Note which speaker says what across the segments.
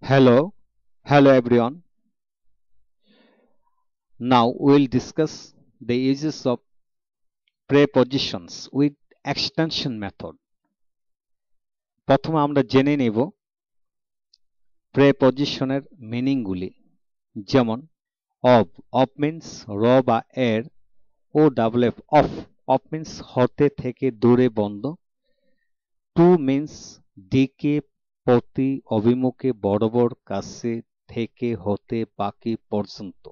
Speaker 1: Hello everyone. Now we'll discuss the uses of prepositions with extension method. প্রথমে আমরা জেনে নেব প্রেপজিশনের মিনিংগুলি। যেমন of means র বা এর, O double F of means হতে থেকে দূরে বন্ধ, টু means দিকে প্রতি অভিমুখে বরাবর কাছে থেকে হতে বাকি পর্যন্ত,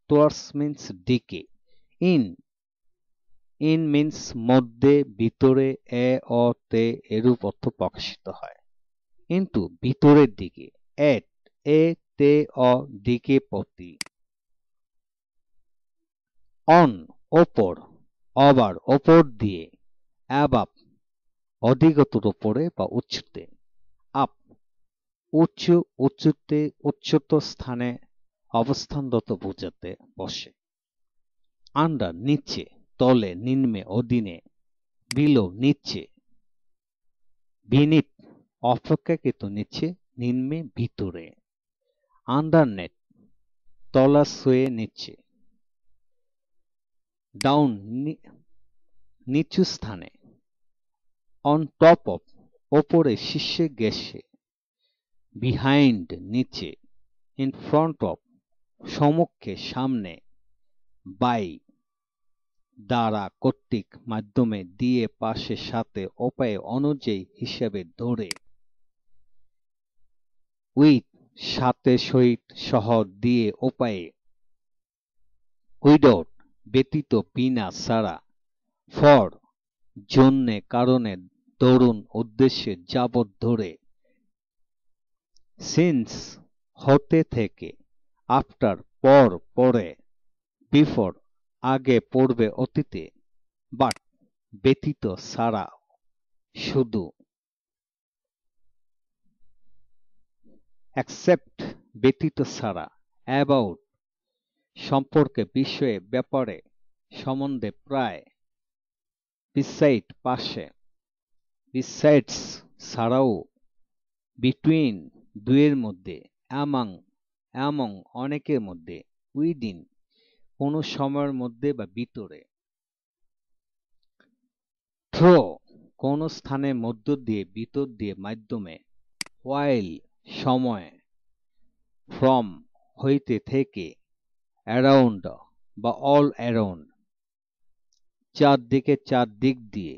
Speaker 1: towards means দিকে, in means মধ্যে ভিতরে, এ অ তে এরূপ অর্থ প্রকাশিত হয়। into ভিতরের দিকে, at এ তে অ দিকে প্রতি, on ওপর, আবার ওপর দিয়ে, above অধিকতর উপরে বা উচ্চতে, up উঁচু উঁচুতে উচ্চত স্থানে অবস্থানরত বোঝাতে বসে, আন্ডার নিচে, তলে নিম্নে অধীনে, বিলো নিচে, বিনিত অপেক্ষাকৃত নিচে, নিম্নে ভিতরে, আন্ডারনেট তলাশয়ে নিচে, ডাউন নিচু স্থানে, অন টপ অফ ওপরে শীর্ষে গেছে, বিহাইন্ড নিচে, ইন ফ্রন্ট অফ সম্মুখে সামনে, বাই দ্বারা কর্তৃক মাধ্যমে দিয়ে পাশে সাথে উপায়ে অনুযায়ী হিসেবে ধরে, উইথ সাথে সহিত সহ দিয়ে উপায়ে, উইদাউট ব্যতীত বিনা ছাড়া, ফর জন্যে কারণে দরুন উদ্দেশ্যে যাবৎ ধরে, সিন্স হতে থেকে, আফটার পর পরে, বিফোর আগে পূর্বে অতীতে, বাট ব্যতীত ছাড়া শুধু, অ্যাকসেপ্ট ব্যতীত ছাড়া, অ্যাবাউট সম্পর্কে বিষয়ে ব্যাপারে সম্বন্ধে প্রায়, বিসাইড পাশে, বিসাইডস ছাড়াও, বিটুইন দুয়ের মধ্যে, অ্যামং অনেকের মধ্যে, উইদিন কোনো সময়ের মধ্যে বা ভিতরে, থ্রো কোনো স্থানের মধ্য দিয়ে ভিতর দিয়ে মাধ্যমে, হোয়াইল সময়, ফ্রম হইতে থেকে, অ্যারাউন্ড বা অল অ্যারাউন্ড চারদিকে চারদিক দিয়ে,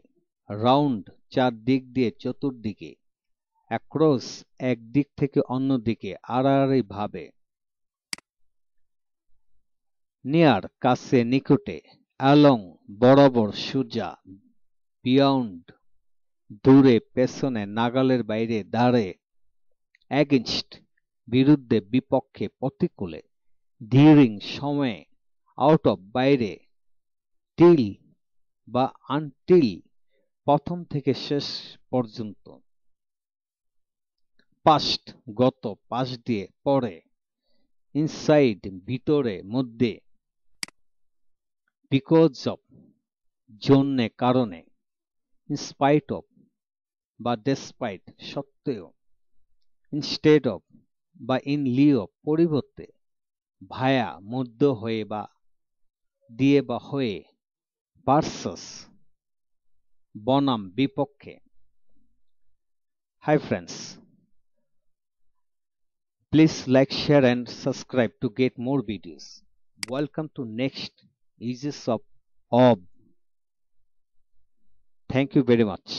Speaker 1: রাউন্ড চারদিক দিয়ে চতুর্দিকে, অ্যাক্রস একদিক থেকে অন্যদিকে আড়াআড়ি ভাবে, নিয়ার কাছে নিকটে, অ্যালং বরাবর সোজা, বিয়ন্ড দূরে পেছনে নাগালের বাইরে ধারে, অ্যাগেনস্ট বিরুদ্ধে বিপক্ষে প্রতিকূলে, ডিউরিং সময়ে, আউট অফ বাইরে, টিল বা আনটিল প্রথম থেকে শেষ পর্যন্ত, পাস্ট গত পাশ দিয়ে পরে, ইনসাইড ভিতরে মধ্যে, বিকজ অফ জন্যে কারণে, ইনস্পাইট অফ বা ডেসপাইট সত্ত্বেও, ইনস্টেড অফ বা ইন লিও পরিবর্তে, ভায়া মধ্য হয়ে বা দিয়ে বা হয়ে, ভার্সাস বনাম বিপক্ষে। Hi friends, please like, share and subscribe to get more videos. Welcome to next uses of. Thank you very much.